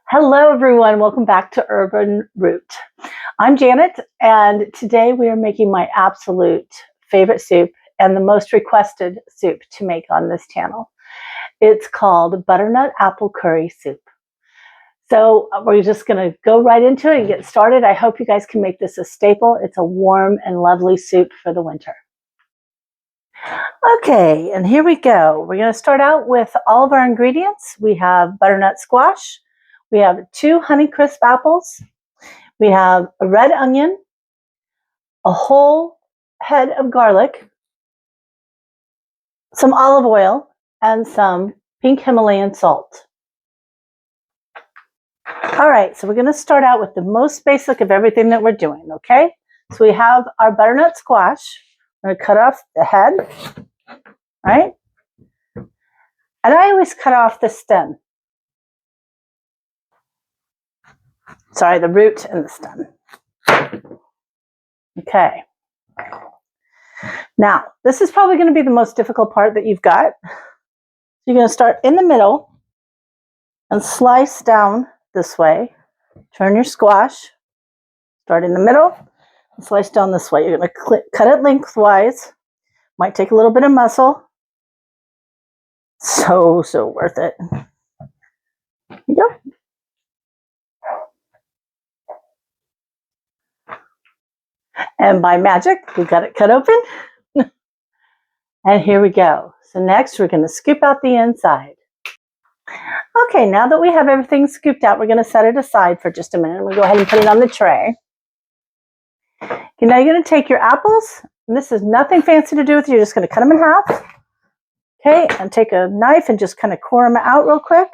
Hello everyone, welcome back to Urban Root. I'm Janet and today we are making my absolute favorite soup and the most requested soup to make on this channel. It's called Butternut Apple Curry Soup. So we're just going to go right into it and get started. I hope you guys can make this a staple. It's a warm and lovely soup for the winter. Okay, and here we go. We're going to start out with all of our ingredients. We have butternut squash. We have 2 Honeycrisp apples. We have a red onion, a whole head of garlic, some olive oil, and some pink Himalayan salt. All right, so we're going to start out with the most basic of everything that we're doing, okay? So we have our butternut squash. I'm going to cut off the head, right? And I always cut off the stem. Sorry, the root and the stem. Okay. Now, this is probably going to be the most difficult part that you've got. You're going to start in the middle and slice down this way. Turn your squash. Start in the middle and slice down this way. You're going to cut it lengthwise. Might take a little bit of muscle. So worth it. Here you go. And by magic, we got it cut open. And here we go. So next, we're going to scoop out the inside. Okay, now that we have everything scooped out, we're going to set it aside for just a minute. We'll go ahead and put it on the tray. Okay, now you're going to take your apples, and this is nothing fancy to do with it. You're just going to cut them in half. Okay, and take a knife and just kind of core them out real quick.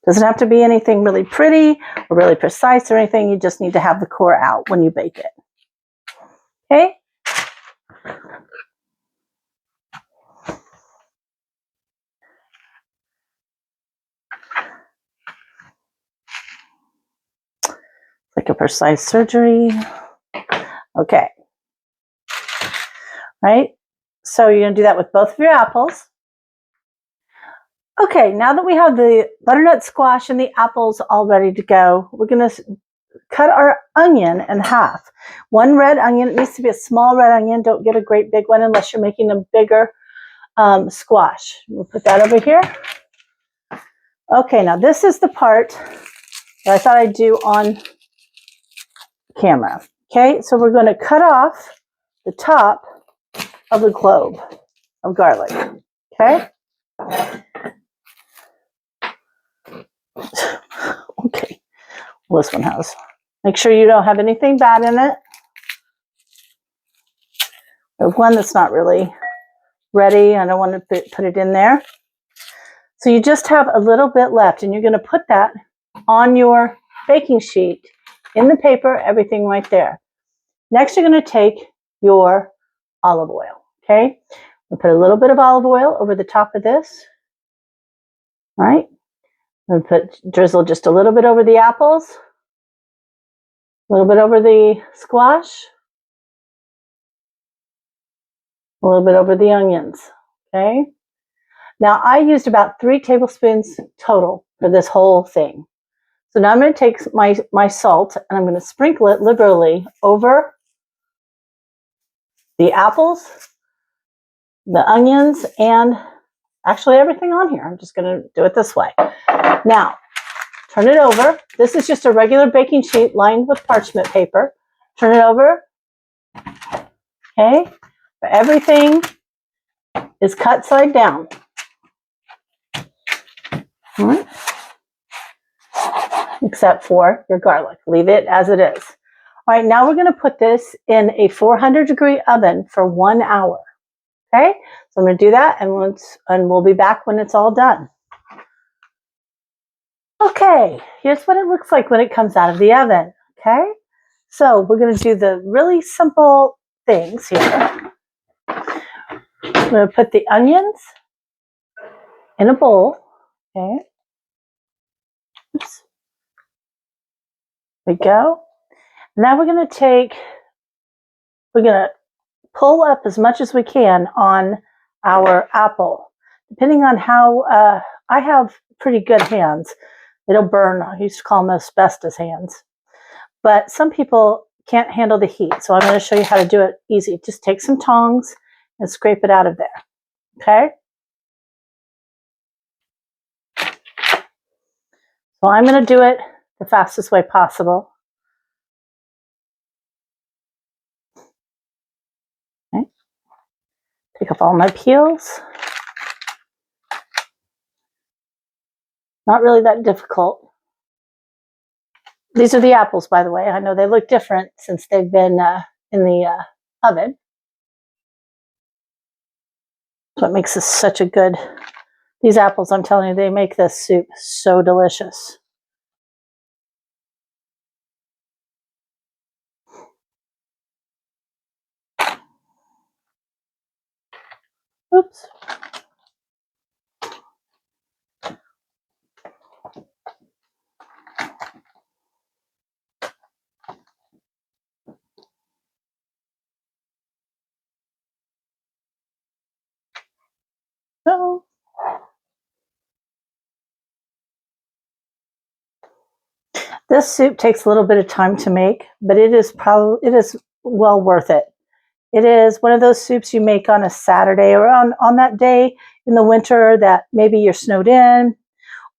Doesn't have to be anything really pretty or really precise or anything. You just need to have the core out when you bake it. Okay? Like a precise surgery. Okay. Right? So you're going to do that with both of your apples. Okay, now that we have the butternut squash and the apples all ready to go, we're going to cut our onion in half. 1 red onion. It needs to be a small red onion. Don't get a great big one unless you're making a bigger squash. We'll put that over here. Okay, now this is the part that I thought I'd do on camera. Okay, so we're going to cut off the top of the clove of garlic. Okay. Okay, well, this one has. Make sure you don't have anything bad in it. There's one that's not really ready. I don't want to put it in there. So you just have a little bit left, and you're going to put that on your baking sheet in the paper, everything right there. Next, you're going to take your olive oil. Okay, we'll put a little bit of olive oil over the top of this. All right. I'm going to drizzle just a little bit over the apples, a little bit over the squash, a little bit over the onions. Okay. Now I used about 3 tablespoons total for this whole thing. So now I'm going to take my salt and I'm going to sprinkle it liberally over the apples, the onions, and actually everything on here. I'm just going to do it this way. Now, turn it over. This is just a regular baking sheet lined with parchment paper. Turn it over. Okay. Everything is cut side down. All right. Except for your garlic. Leave it as it is. All right, now we're going to put this in a 400-degree oven for 1 hour. Okay, so I'm going to do that, and we'll be back when it's all done. Okay, here's what it looks like when it comes out of the oven. Okay, so we're going to do the really simple things here. I'm going to put the onions in a bowl. Okay. Oops. There we go. Now we're going to pull up as much as we can on our apple. depending on how, I have pretty good hands. It'll burn. I used to call them asbestos hands. But some people can't handle the heat. So I'm going to show you how to do it easy. Just take some tongs and scrape it out of there. Okay? So I'm going to do it the fastest way possible. Okay. Take off all my peels. Not really that difficult. These are the apples, by the way. I know they look different since they've been in the oven. So it makes this such a good, these apples, I'm telling you, they make this soup so delicious. Oops. So, this soup takes a little bit of time to make, but it is well worth it. It is one of those soups you make on a Saturday or on that day in the winter that maybe you're snowed in,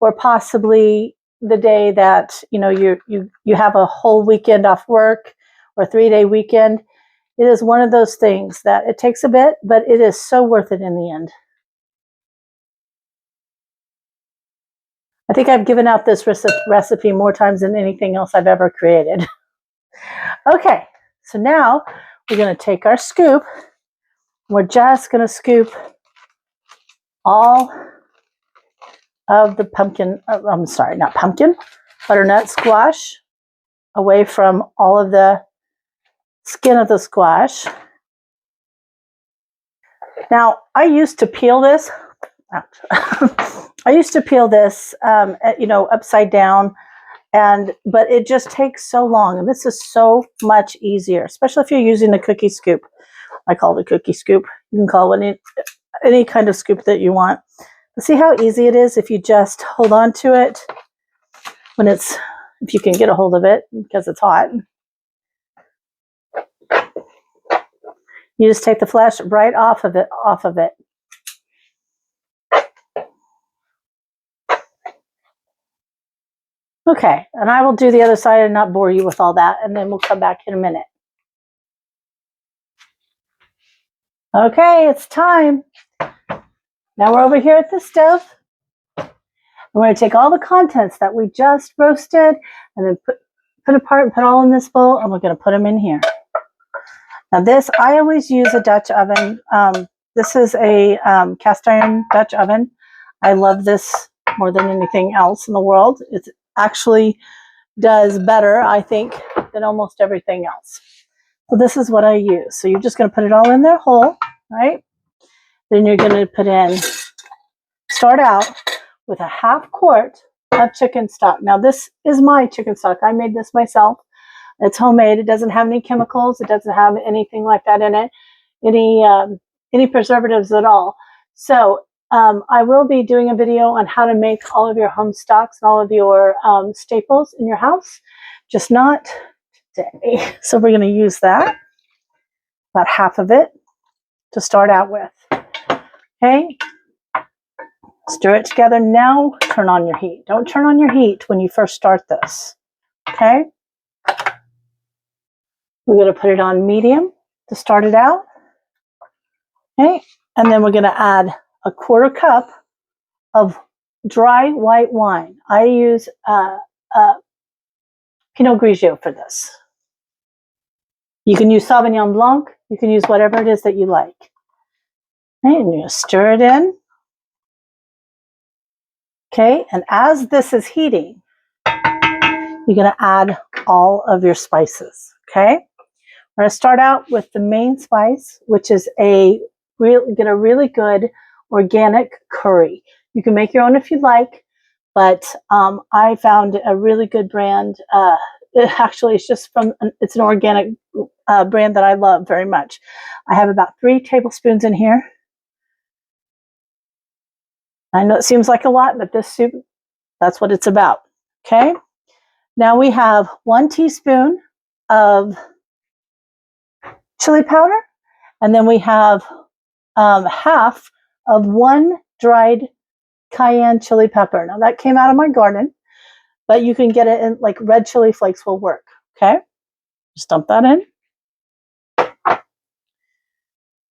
or possibly the day that you have a whole weekend off work or 3-day weekend. It is one of those things that it takes a bit, but it is so worth it in the end. I think I've given out this recipe more times than anything else I've ever created. Okay, so now we're going to take our scoop. We're just going to scoop all of the butternut squash away from all of the skin of the squash. Now, I used to peel this. I used to peel this, upside down, but it just takes so long. And this is so much easier, especially if you're using the cookie scoop. I call it a cookie scoop. You can call it any kind of scoop that you want. But see how easy it is if you just hold on to it if you can get a hold of it because it's hot. You just take the flesh right off of it. Okay, and I will do the other side and not bore you with all that, and then we'll come back in a minute. Okay, it's time. Now we're over here at the stove. We're going to take all the contents that we just roasted and then put apart and put all in this bowl, and we're going to put them in here. Now this, I always use a Dutch oven. This is a cast iron Dutch oven. I love this more than anything else in the world. It actually does better, I think, than almost everything else. So this is what I use. So you're just going to put it all in there whole, right? Then you're going to start out with a half quart of chicken stock. Now this is my chicken stock. I made this myself. It's homemade. It doesn't have any chemicals. It doesn't have anything like that in it, any preservatives at all. So I will be doing a video on how to make all of your home stocks and all of your staples in your house, just not today. So we're going to use that, about half of it, to start out with. Okay. Stir it together. Now turn on your heat. Don't turn on your heat when you first start this. Okay. We're going to put it on medium to start it out. Okay. And then we're going to add a 1/4 cup of dry white wine. I use Pinot Grigio for this. You can use Sauvignon Blanc. You can use whatever it is that you like. Okay. And you're going to stir it in. Okay. And as this is heating, you're going to add all of your spices. Okay. We're going to start out with the main spice, which is get a really good organic curry. You can make your own if you'd like, but I found a really good brand. It's an organic brand that I love very much. I have about 3 tablespoons in here. I know it seems like a lot, but this soup, that's what it's about. Okay. Now we have 1 teaspoon of chili powder, and then we have half of 1 dried cayenne chili pepper. Now that came out of my garden, but you can get it in, like, red chili flakes will work. Okay. Just dump that in.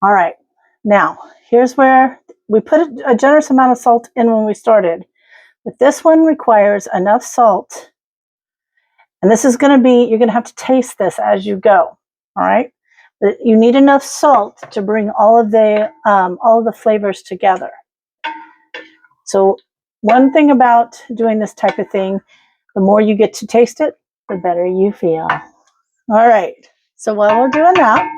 All right. Now, here's where we put a generous amount of salt in when we started, but this one requires enough salt. And this is going to be, you're going to have to taste this as you go. All right. But you need enough salt to bring all of the flavors together. So one thing about doing this type of thing, the more you get to taste it, the better you feel. All right. So while we're doing that,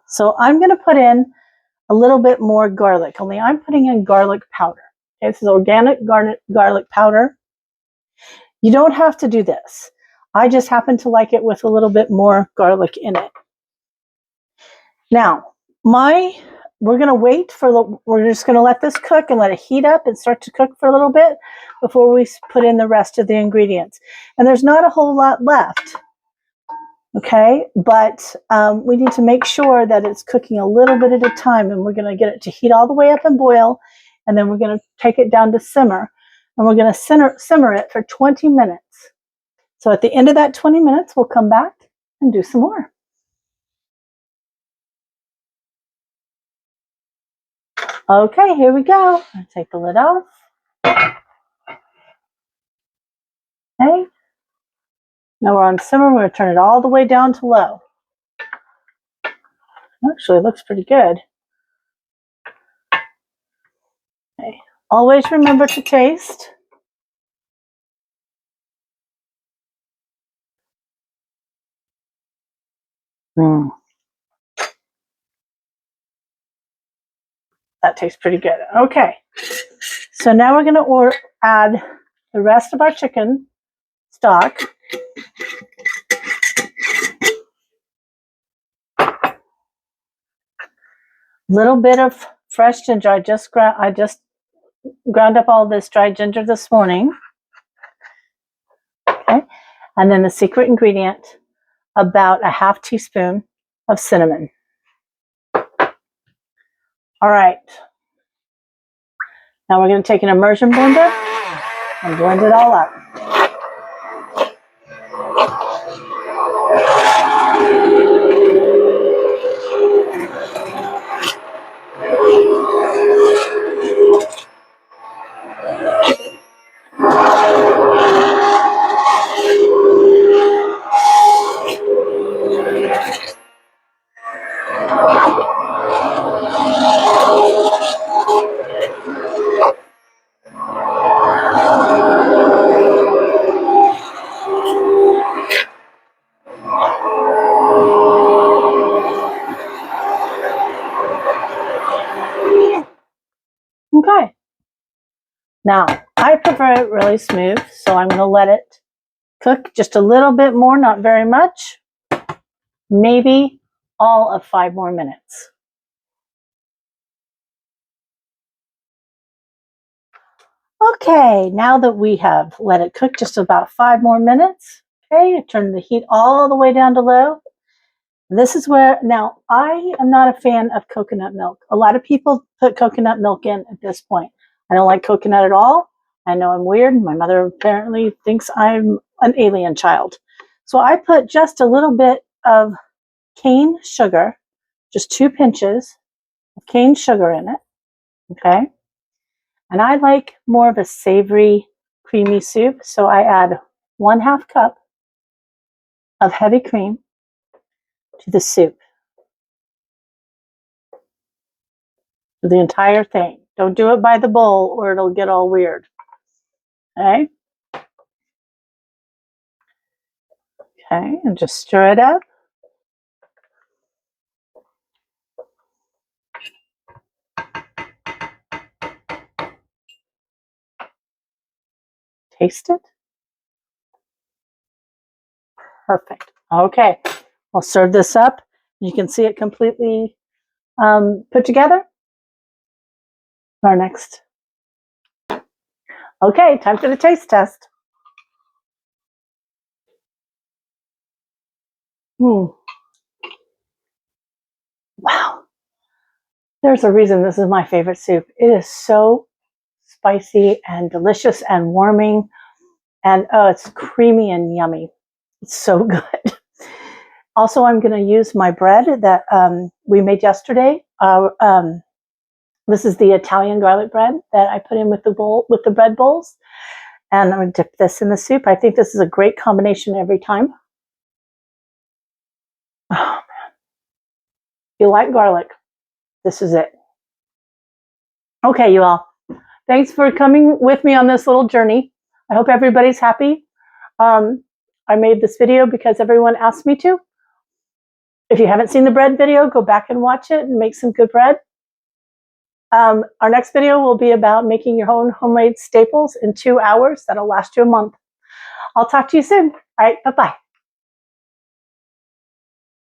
so I'm going to put in a little bit more garlic, only I'm putting in garlic powder. Okay, this is organic garlic powder. You don't have to do this. I just happen to like it with a little bit more garlic in it. Now, we're going to wait we're just going to let this cook and let it heat up and start to cook for a little bit before we put in the rest of the ingredients. And there's not a whole lot left. Okay, but we need to make sure that it's cooking a little bit at a time, and we're going to get it to heat all the way up and boil, and then we're going to take it down to simmer, and we're going to simmer it for 20 minutes. So at the end of that 20 minutes, we'll come back and do some more. Okay, here we go. I'll take the lid off. Okay. Now we're on simmer. We're going to turn it all the way down to low. Actually, it looks pretty good. Okay. Always remember to taste. That tastes pretty good. Okay. So now we're going to add the rest of our chicken stock. Little bit of fresh ginger. I just ground up all this dried ginger this morning. Okay. And then the secret ingredient, about a half teaspoon of cinnamon. All right. Now we're going to take an immersion blender and blend it all up. Okay. Now, I prefer it really smooth, so I'm going to let it cook just a little bit more, not very much. Maybe all of 5 more minutes. Okay, now that we have let it cook just about 5 more minutes, okay, turn the heat all the way down to low. This is where, now I am not a fan of coconut milk. A lot of people put coconut milk in at this point. I don't like coconut at all. I know I'm weird. My mother apparently thinks I'm an alien child. So I put just a little bit of cane sugar, just 2 pinches of cane sugar in it, okay? And I like more of a savory, creamy soup, so I add 1/2 cup of heavy cream to the soup. The entire thing. Don't do it by the bowl or it'll get all weird. Okay? Okay, and just stir it up. Taste it. Perfect. Okay, I'll serve this up. You can see it completely put together. Our next. Okay, time for the taste test. Wow. There's a reason this is my favorite soup. It is so spicy and delicious and warming. And oh, it's creamy and yummy. It's so good. Also, I'm going to use my bread that we made yesterday. This is the Italian garlic bread that I put in with the bread bowls. And I'm going to dip this in the soup. I think this is a great combination every time. Oh, man. If you like garlic, this is it. Okay, you all. Thanks for coming with me on this little journey. I hope everybody's happy. I made this video because everyone asked me to. If you haven't seen the bread video, go back and watch it and make some good bread. Our next video will be about making your own homemade staples in 2 hours. That'll last you a month. I'll talk to you soon. All right, bye-bye.